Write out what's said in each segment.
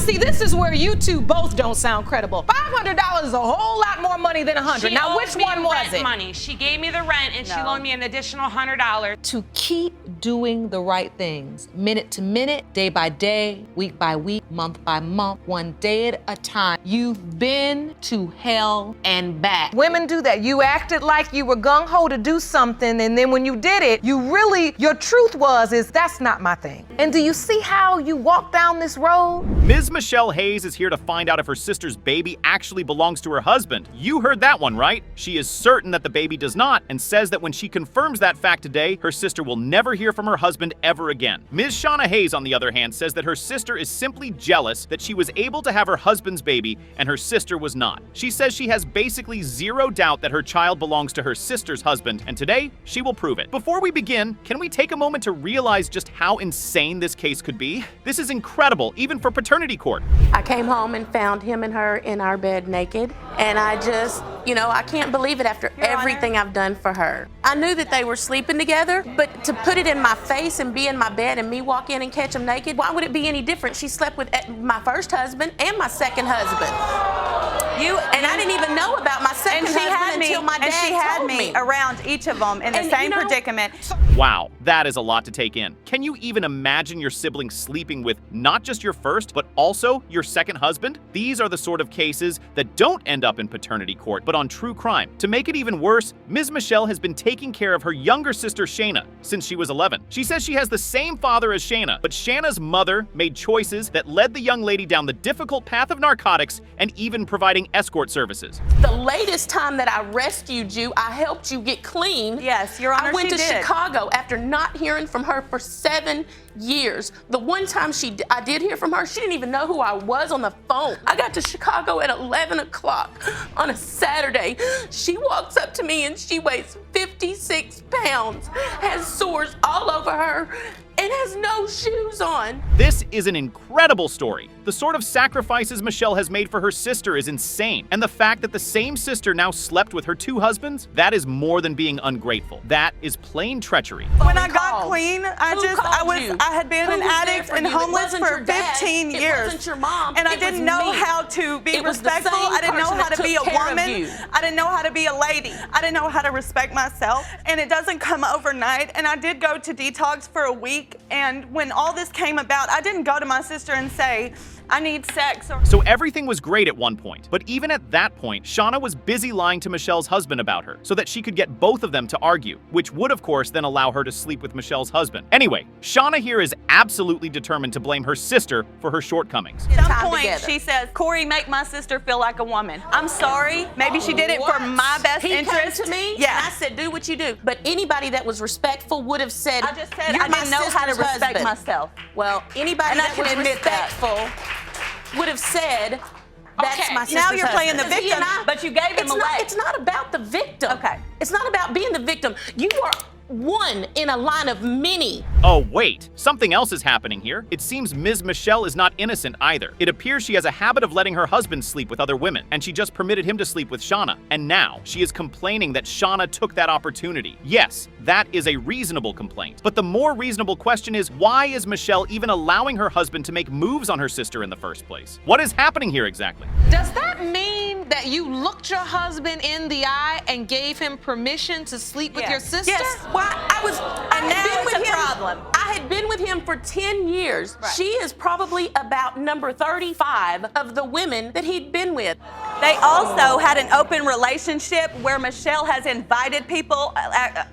see, this is where you two both don't sound credible. $500 is a whole lot more money than $100. Now, which one was it? Money. She gave me the rent, and she loaned me an additional $100. To keep doing the right things, minute to minute, day by day, week by week, month by month, one day at a time. You've been to hell and back. Women do that. You acted like you were gung-ho to do something, and then when you did it, your truth is that's not my thing. And do you see how you walk down this road? Ms. Michelle Hayes is here to find out if her sister's baby actually belongs to her husband. You heard that one, right? She is certain that the baby does not, and says that when she confirms that fact today, her sister will never hear from her husband ever again. Ms. Shauna Hayes, on the other hand, says that her sister is simply jealous that she was able to have her husband's baby and her sister was not. She says she has basically zero doubt that her child belongs to her sister's husband, and today, she will prove it. Before we begin, can we take a moment to realize just how insane this case could be? This is incredible, even for paternity court. I came home and found him and her in our bed naked, and I just, I can't believe it after everything I've done for her. I knew that they were sleeping together, but to put it in my face and be in my bed and me walk in and catch them naked, why would it be any different? She slept with my first husband and my second husband. And I didn't even know about my second husband until my dad told me. And she had me around each of them in the same predicament. Wow, that is a lot to take in. Can you even imagine your sibling sleeping with not just your first, but also your second husband? These are the sort of cases that don't end up in paternity court, but on true crime. To make it even worse, Ms. Michelle has been taking care of her younger sister Shayna since she was 11. She says she has the same father as Shayna, but Shayna's mother made choices that led the young lady down the difficult path of narcotics and even providing escort services. The latest time that I rescued you, I helped you get clean. Yes, Your Honor, I went to Chicago after not hearing from her for 7 years. The one time I did hear from her, she didn't even know who I was on the phone. I got to Chicago at 11 o'clock on a Saturday. She walks up to me and she weighs 56 pounds, has sores all over her, and has no shoes on. This is an incredible story. The sort of sacrifices Michelle has made for her sister is insane. And the fact that the same sister now slept with her 2 husbands, that is more than being ungrateful. That is plain treachery. When I got clean, I had been an addict and homeless for 15 years. It wasn't your mom. And I didn't know how to be respectful. I didn't know how to be a woman. I didn't know how to be a lady. I didn't know how to respect myself. And it doesn't come overnight. And I did go to detox for a week. And when all this came about, I didn't go to my sister and say, I need sex. So everything was great at one point. But even at that point, Shauna was busy lying to Michelle's husband about her so that she could get both of them to argue, which would, of course, then allow her to sleep with Michelle's husband. Anyway, Shauna here is absolutely determined to blame her sister for her shortcomings. At some point, she says, Corey, make my sister feel like a woman. I'm sorry. Maybe she did it for my best interest. He came to me, yeah. And I said, do what you do. But anybody that was respectful would have said, I just said I didn't know how to respect myself. Well, anybody that was respectful would have said, that's my sister's Now you're playing the husband. victim, but you gave him away. It's not about the victim. Okay. It's not about being the victim. You are one in a line of many. Oh, wait. Something else is happening here. It seems Ms. Michelle is not innocent either. It appears she has a habit of letting her husband sleep with other women, and she just permitted him to sleep with Shauna. And now, she is complaining that Shauna took that opportunity. Yes, that is a reasonable complaint. But the more reasonable question is, why is Michelle even allowing her husband to make moves on her sister in the first place? What is happening here exactly? Does that mean that you looked your husband in the eye and gave him permission to sleep with your sister? Yes. Well, I had been with him for 10 years. Right. She is probably about number 35 of the women that he'd been with. They also had an open relationship where Michelle has invited people,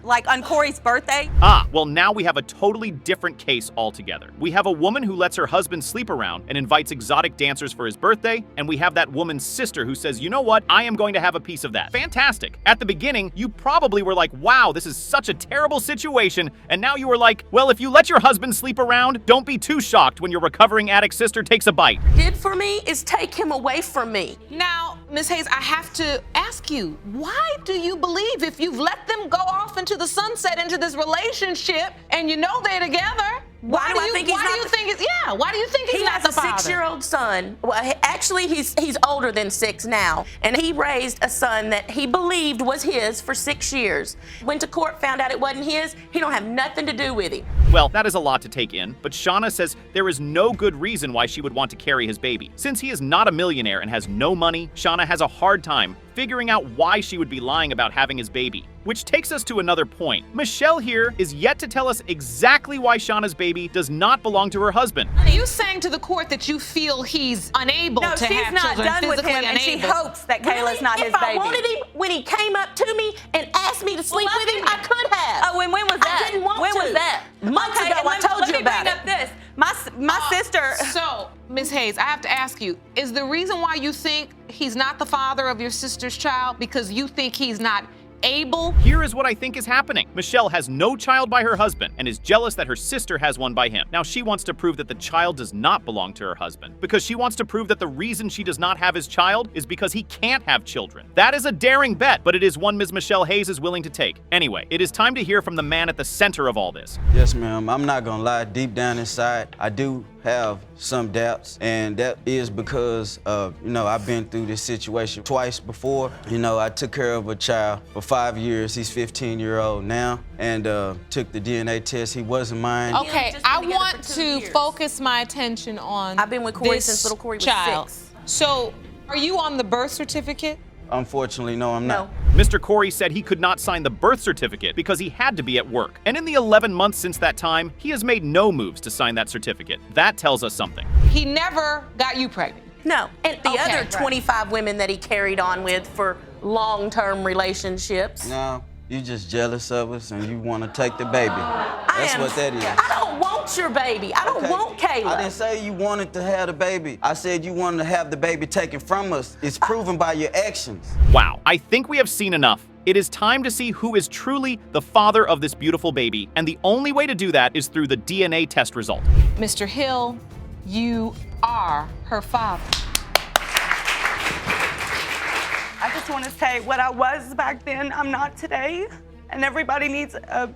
like on Corey's birthday. Well, now we have a totally different case altogether. We have a woman who lets her husband sleep around and invites exotic dancers for his birthday, and we have that woman's sister who says, you know what, I am going to have a piece of that. Fantastic. At the beginning, you probably were like, wow, this is such a terrible situation, and now you were like, well, if you let your husband sleep around, don't be too shocked when your recovering addict sister takes a bite. Did for me is take him away from me. Now, Ms. Hayes, I have to ask you, why do you believe if you've let them go off into the sunset into this relationship and you know they're together, Why do you think he's not the father? He has a 6-year-old son. Well, actually, he's older than 6 now, and he raised a son that he believed was his for 6 years. Went to court, found out it wasn't his. He don't have nothing to do with him. Well, that is a lot to take in, but Shauna says there is no good reason why she would want to carry his baby. Since he is not a millionaire and has no money, Shauna has a hard time figuring out why she would be lying about having his baby. Which takes us to another point. Michelle here is yet to tell us exactly why Shauna's baby does not belong to her husband. Are you saying to the court that you feel he's unable to have children, No, she's not done with him, and she hopes that Kayla's not his baby. If I wanted him, when he came up to me and asked me to sleep with him, I could have. Oh, when was that? I didn't want to. When was that? Months ago, I told you about it. Let me bring up this. My sister. So, Ms. Hayes, I have to ask you, is the reason why you think he's not the father of your sister's child because you think he's not able? Here is what I think is happening. Michelle has no child by her husband and is jealous that her sister has one by him. Now she wants to prove that the child does not belong to her husband because she wants to prove that the reason she does not have his child is because he can't have children. That is a daring bet, but it is one Ms. Michelle Hayes is willing to take. Anyway, it is time to hear from the man at the center of all this. Yes, ma'am. I'm not gonna lie. Deep down inside, I do have some doubts, and that is because of, I've been through this situation twice before. I took care of a child for 5 years. He's 15-year-old now, and took the DNA test. He wasn't mine. Okay, I want to focus my attention on I've been with Corey since little Corey was 6. So, are you on the birth certificate? Unfortunately, no, I'm not. Mr. Corey said he could not sign the birth certificate because he had to be at work. And in the 11 months since that time, he has made no moves to sign that certificate. That tells us something. He never got you pregnant. No, and the other 25 women that he carried on with for long-term relationships. No, you're just jealous of us and you want to take the baby. That's what that is. I don't want your baby. I don't want Kayla. I didn't say you wanted to have the baby. I said you wanted to have the baby taken from us. It's proven by your actions. Wow, I think we have seen enough. It is time to see who is truly the father of this beautiful baby, and the only way to do that is through the DNA test result. Mr. Hill, you are her father. I just want to say what I was back then, I'm not today. And everybody needs a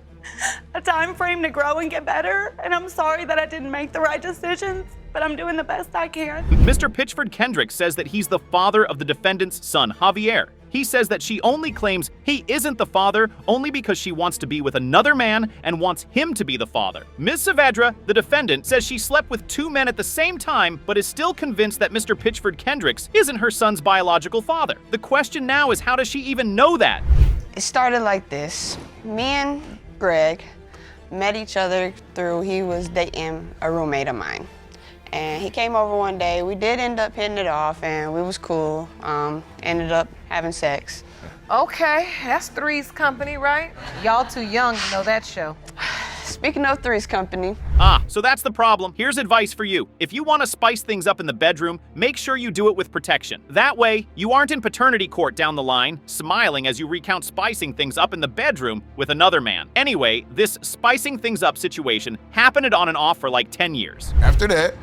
time frame to grow and get better. And I'm sorry that I didn't make the right decisions, but I'm doing the best I can. Mr. Pitchford Kendrick says that he's the father of the defendant's son, Javier. He says that she only claims he isn't the father only because she wants to be with another man and wants him to be the father. Ms. Saavedra, the defendant, says she slept with 2 men at the same time, but is still convinced that Mr. Pitchford Kendricks isn't her son's biological father. The question now is, how does she even know that? It started like this. Me and Greg met each other through, he was dating a roommate of mine. And he came over one day. We did end up hitting it off, and we was cool. Ended up having sex. Okay, that's Three's Company, right? Y'all too young to know that show. Speaking of Three's Company. So that's the problem. Here's advice for you. If you want to spice things up in the bedroom, make sure you do it with protection. That way, you aren't in paternity court down the line, smiling as you recount spicing things up in the bedroom with another man. Anyway, this spicing things up situation happened on and off for like 10 years. After that,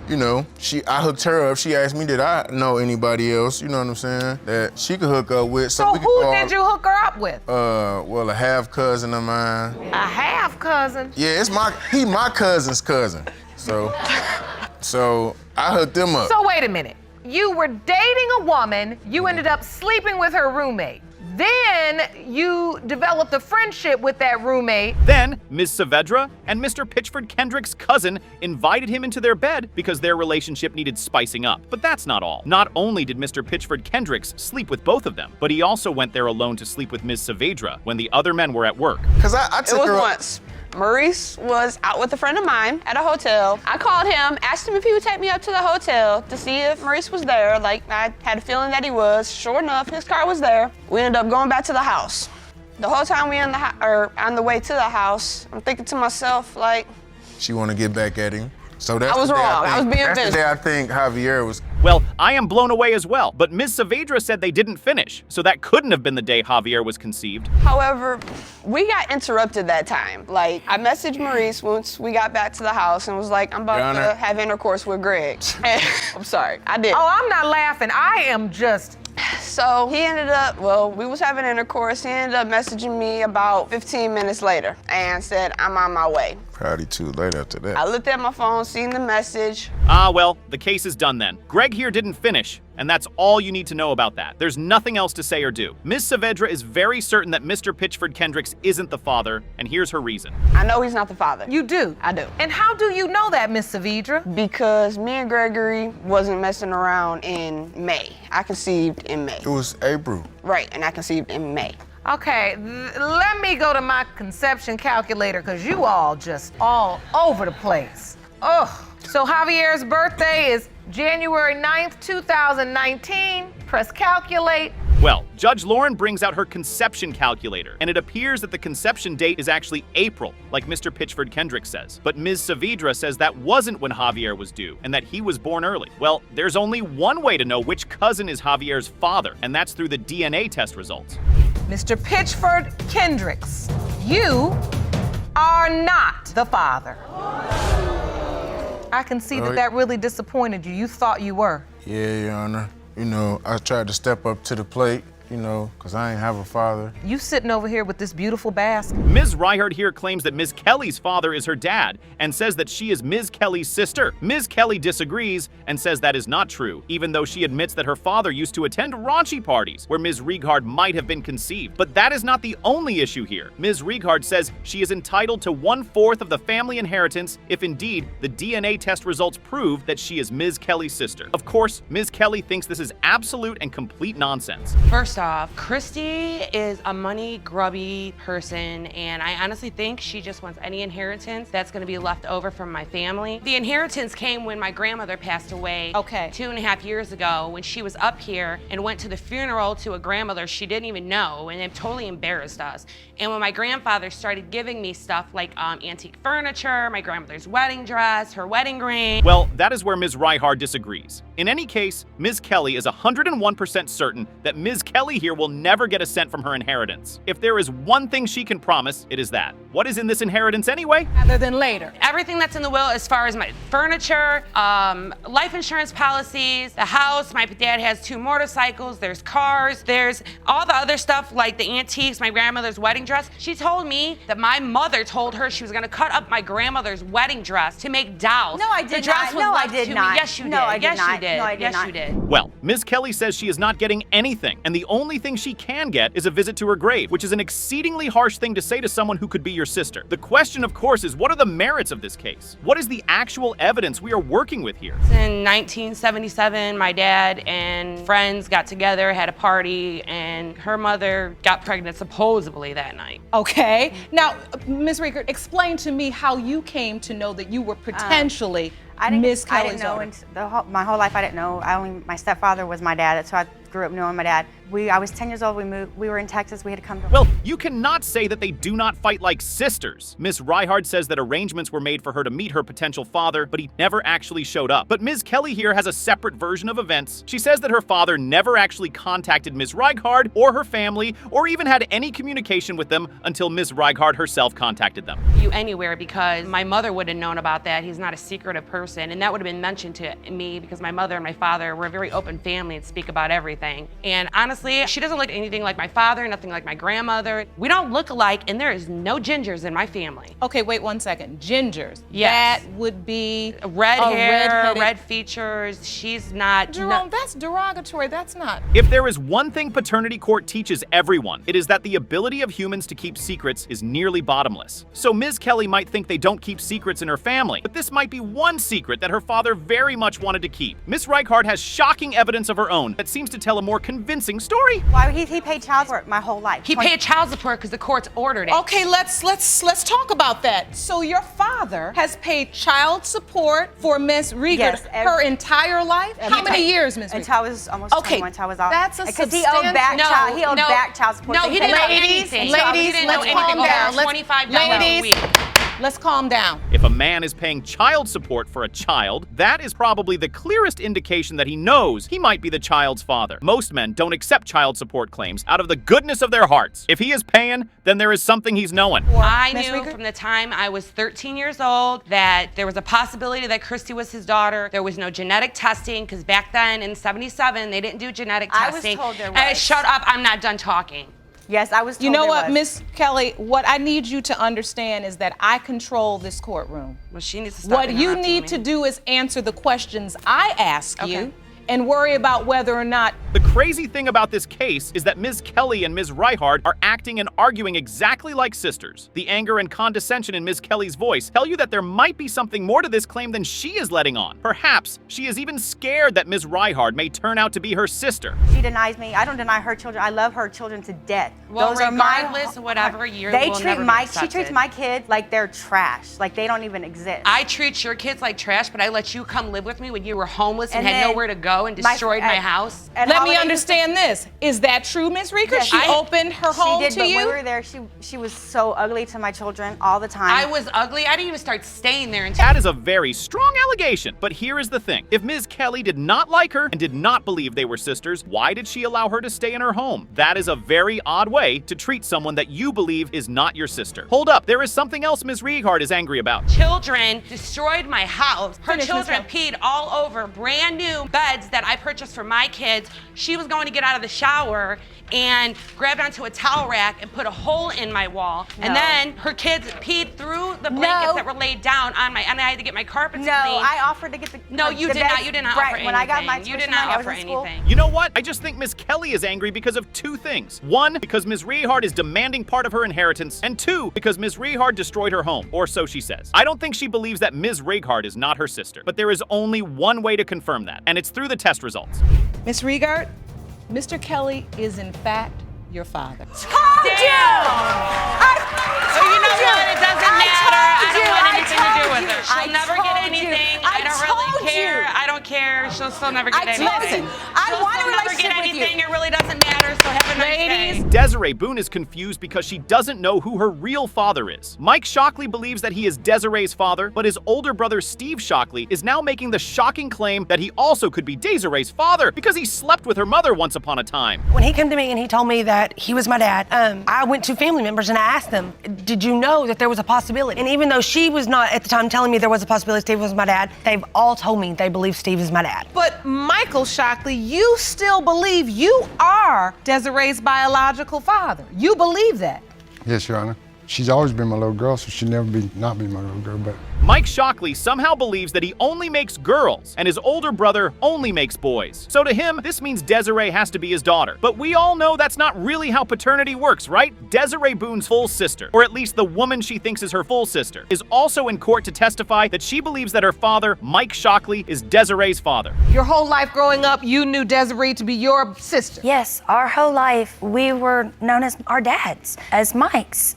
I hooked her up. She asked me, did I know anybody else, you know what I'm saying, that she could hook up with. So who did you hook her up with? Well, a half cousin of mine. A half cousin? Yeah, he my cousin's cousin. So I hooked them up. So wait a minute. You were dating a woman, you ended up sleeping with her roommate. Then you developed a friendship with that roommate. Then Ms. Saavedra and Mr. Pitchford Kendrick's cousin invited him into their bed because their relationship needed spicing up. But that's not all. Not only did Mr. Pitchford Kendricks sleep with both of them, but he also went there alone to sleep with Ms. Saavedra when the other men were at work. Because I took her once. Maurice was out with a friend of mine at a hotel. I called him, asked him if he would take me up to the hotel to see if Maurice was there. Like, I had a feeling that he was. Sure enough, his car was there. We ended up going back to the house. The whole time we on the way to the house, I'm thinking to myself, like, she want to get back at him. So that's I was wrong. I was being That's the day I think Javier was. Well, I am blown away as well, but Ms. Saavedra said they didn't finish, so that couldn't have been the day Javier was conceived. However, we got interrupted that time. Like, I messaged Maurice once we got back to the house and was like, I'm about to have intercourse with Greg. I'm sorry, I did. Oh, I'm not laughing. I am just... So he ended up, we was having intercourse. He ended up messaging me about 15 minutes later and said, I'm on my way. Probably too late after that. I looked at my phone, seen the message. Well, the case is done then. Greg here didn't finish, and that's all you need to know about that. There's nothing else to say or do. Ms. Saavedra is very certain that Mr. Pitchford Kendricks isn't the father, and here's her reason. I know he's not the father. You do? I do. And how do you know that, Miss Saavedra? Because me and Gregory wasn't messing around in May. I conceived in May. It was April. Right, and I conceived in May. Okay, let me go to my conception calculator, because you all just all over the place. Ugh. So Javier's birthday is January 9th, 2019. Press calculate. Well, Judge Lauren brings out her conception calculator, and it appears that the conception date is actually April, like Mr. Pitchford Kendrick says. But Ms. Saavedra says that wasn't when Javier was due, and that he was born early. Well, there's only one way to know which cousin is Javier's father, and that's through the DNA test results. Mr. Pitchford Kendricks, you are not the father. I can see that really disappointed you. You thought you were. Yeah, Your Honor. You know, I tried to step up to the plate, you know, because I ain't have a father. You sitting over here with this beautiful basket. Ms. Reihard here claims that Ms. Kelly's father is her dad and says that she is Ms. Kelly's sister. Ms. Kelly disagrees and says that is not true, even though she admits that her father used to attend raunchy parties where Ms. Reihard might have been conceived. But that is not the only issue here. Ms. Reihard says she is entitled to 1/4 of the family inheritance if indeed the DNA test results prove that she is Ms. Kelly's sister. Of course, Ms. Kelly thinks this is absolute and complete nonsense. First off, Christy is a money grubby person, and I honestly think she just wants any inheritance that's going to be left over from my family. The inheritance came when my grandmother passed away 2.5 years ago, when she was up here and went to the funeral to a grandmother she didn't even know, and it totally embarrassed us. And when my grandfather started giving me stuff like antique furniture, my grandmother's wedding dress, her wedding ring. Well, that is where Ms. Reihard disagrees. In any case, Ms. Kelly is 101% certain that Ms. Kelly here will never get a cent from her inheritance. If there is one thing she can promise, it is that. What is in this inheritance anyway? Rather than later. Everything that's in the will as far as my furniture, life insurance policies, the house, my dad has 2 motorcycles, there's cars, there's all the other stuff like the antiques, my grandmother's wedding dress. She told me that my mother told her she was gonna cut up my grandmother's wedding dress to make dolls. No, I did not. No, I did not. Yes, you did. No, I did yes, not. you did. No, I did yes, not. you did. Well, Ms. Kelly says she is not getting anything, and the only thing she can get is a visit to her grave, which is an exceedingly harsh thing to say to someone who could be your sister. The question, of course, is what are the merits of this case? What is the actual evidence we are working with here? In 1977, my dad and friends got together, had a party, and her mother got pregnant supposedly that night. Okay. Now, Ms. Riegert, explain to me how you came to know that you were potentially Ms. Kelly's daughter. My whole life I didn't know. My stepfather was my dad. That's how I grew up knowing my dad. I was 10 years old, we moved, we were in Texas, we had to come to. Well, you cannot say that they do not fight like sisters. Ms. Reihard says that arrangements were made for her to meet her potential father, but he never actually showed up. But Ms. Kelly here has a separate version of events. She says that her father never actually contacted Ms. Reihard or her family, or even had any communication with them until Ms. Reihard herself contacted them. You anywhere because my mother would have known about that. He's not a secretive person, and that would have been mentioned to me because my mother and my father were a very open family and speak about everything. And honestly, she doesn't look anything like my father, nothing like my grandmother. We don't look alike, and there is no gingers in my family. Okay, wait 1 second. Gingers. Yes. That would be red hair, redheaded... red features. She's not. Jerome, that's derogatory. That's not. If there is one thing paternity court teaches everyone, it is that the ability of humans to keep secrets is nearly bottomless. So Ms. Kelly might think they don't keep secrets in her family, but this might be one secret that her father very much wanted to keep. Ms. Reihard has shocking evidence of her own that seems to tell a more convincing story. Why he paid child support my whole life. He paid child support because the courts ordered it. Okay, let's talk about that. So your father has paid child support for Ms. Riegert her entire life? How many years, Ms. Riegert? Until I was almost 21, until I was off. That's a because he owed back child support. No, he didn't owe anything. Ladies, let's calm down. $25 a week. Let's calm down. If a man is paying child support for a child, that is probably the clearest indication that he knows he might be the child's father. Most men don't accept child support claims out of the goodness of their hearts. If he is paying, then there is something he's knowing. I knew from the time I was 13 years old that there was a possibility that Christy was his daughter. There was no genetic testing because back then in '77 they didn't do genetic testing. I was told there was. Shut up, I'm not done talking. Yes, I was told You know there what, was. Miss Kelly, what I need you to understand is that I control this courtroom. Well, she needs to stop. What you need to do is answer the questions I ask you and worry about whether or not. The crazy thing about this case is that Ms. Kelly and Ms. Reihard are acting and arguing exactly like sisters. The anger and condescension in Ms. Kelly's voice tell you that there might be something more to this claim than she is letting on. Perhaps she is even scared that Ms. Reihard may turn out to be her sister. She denies me. I don't deny her children. I love her children to death. Well, Those are my regardless of whatever year, they will treat never be my. She accepted. treats my kids like they're trash. Like they don't even exist. I treat your kids like trash, but I let you come live with me when you were homeless and had then nowhere to go and destroyed my house. and Let me holidays- understand this. Is that true, Ms. Rieger? Yes, She opened her home She did, to but you? when we were there, she was so ugly to my children all the time. I was ugly. I didn't even start staying there until. That is a very strong allegation, but here is the thing. If Ms. Kelly did not like her and did not believe they were sisters, why did she allow her to stay in her home? That is a very odd way to treat someone that you believe is not your sister. Hold up, there is something else Ms. Reihard is angry about. Children destroyed my house. Her Finish, children Ms. peed all over brand new beds that I purchased for my kids. She was going to get out of the shower and grabbed onto a towel rack and put a hole in my wall. No. And then her kids peed through the blankets that were laid down on my, and I had to get my carpets No, cleaned. I offered to get the. No, you the did not. beds- You did not right, offer anything. when I got my You tuition did not money, I was offer in school. anything. You know what? I just think Ms. Kelly is angry because of two things. One, because Ms. Reihard is demanding part of her inheritance, and two, because Ms. Reihard destroyed her home, or so she says. I don't think she believes that Ms. Reihard is not her sister, but there is only one way to confirm that, and it's through the test results. Ms. Reigart, Mr. Kelly is in fact your father. So you know what? It doesn't matter. I don't want anything to do with her. She'll never get anything. I don't really care. I don't care. She'll still never get anything. I want a relationship with you. It really doesn't matter. So have a nice day. Desiree Boon is confused because she doesn't know who her real father is. Mike Shockley believes that he is Desiree's father, but his older brother Steve Shockley is now making the shocking claim that he also could be Desiree's father because he slept with her mother once upon a time. When he came to me and he told me that he was my dad, I went to family members and I asked them, did you know that there was a possibility? And even though she was not at the time telling me there was a possibility Steve was my dad, they've all told me they believe Steve is my dad. But Michael Shockley, you still believe you are Desiree's biological father. You believe that. Yes, Your Honor. She's always been my little girl, so she'll never not be my little girl, but Mike Shockley somehow believes that he only makes girls, and his older brother only makes boys. So to him, this means Desiree has to be his daughter. But we all know that's not really how paternity works, right? Desiree Boon's full sister, or at least the woman she thinks is her full sister, is also in court to testify that she believes that her father, Mike Shockley, is Desiree's father. Your whole life growing up, you knew Desiree to be your sister. Yes, our whole life we were known as our dads, as Mike's.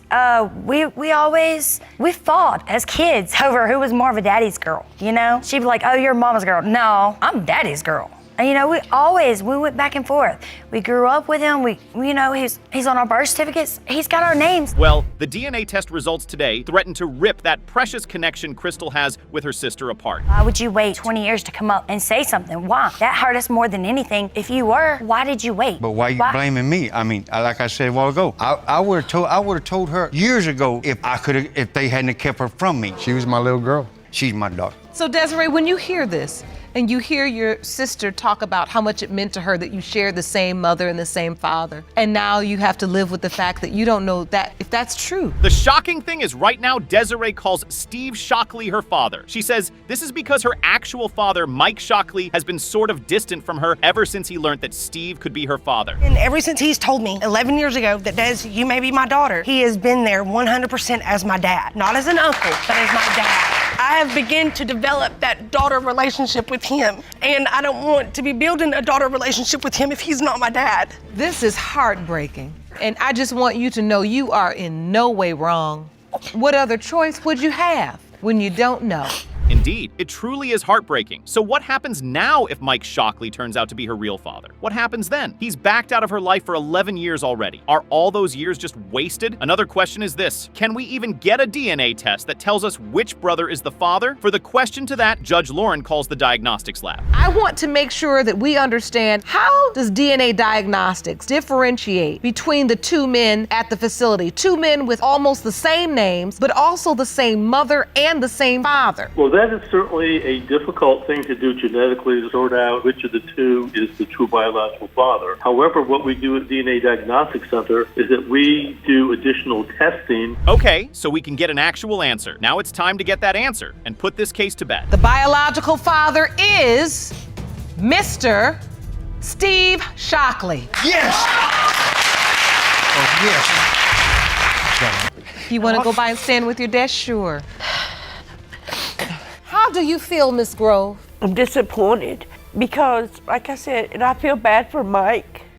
We fought as kids over who was more of a daddy's girl, you know? She'd be like, oh, you're mama's girl. No, I'm daddy's girl. And, you know, we went back and forth. We grew up with him. He's on our birth certificates. He's got our names. Well, the DNA test results today threaten to rip that precious connection Crystal has with her sister apart. Why would you wait 20 years to come up and say something? Why? That hurt us more than anything. If you were, why did you wait? But why you blaming me? I mean, like I said a while ago, I would have told her years ago if they hadn't kept her from me. she was my little girl. She's my daughter. So Desiree, when you hear this, and you hear your sister talk about how much it meant to her that you shared the same mother and the same father, and now you have to live with the fact that you don't know that if that's true. The shocking thing is right now Desiree calls Steve Shockley her father. She says this is because her actual father, Mike Shockley, has been sort of distant from her ever since he learned that Steve could be her father. And ever since he's told me 11 years ago that Des, you may be my daughter, he has been there 100% as my dad. Not as an uncle, but as my dad. I have begun to develop that daughter relationship with him, and I don't want to be building a daughter relationship with him if he's not my dad. This is heartbreaking, and I just want you to know you are in no way wrong. What other choice would you have when you don't know? Indeed, it truly is heartbreaking. So what happens now if Mike Shockley turns out to be her real father? What happens then? He's backed out of her life for 11 years already. Are all those years just wasted? Another question is this: can we even get a DNA test that tells us which brother is the father? For the question to that, Judge Lauren calls the diagnostics lab. I want to make sure that we understand, how does DNA diagnostics differentiate between the two men at the facility? Two men with almost the same names, but also the same mother and the same father. Well, that is certainly a difficult thing to do genetically, to sort out which of the two is the true biological father. However, what we do at DNA Diagnostic Center is that we do additional testing. Okay, so we can get an actual answer. Now it's time to get that answer and put this case to bed. The biological father is Mr. Steve Shockley. Yes! Oh, yes. You want to go by and stand with your dad? Sure. How do you feel, Miss Grove? I'm disappointed because, like I said, and I feel bad for Mike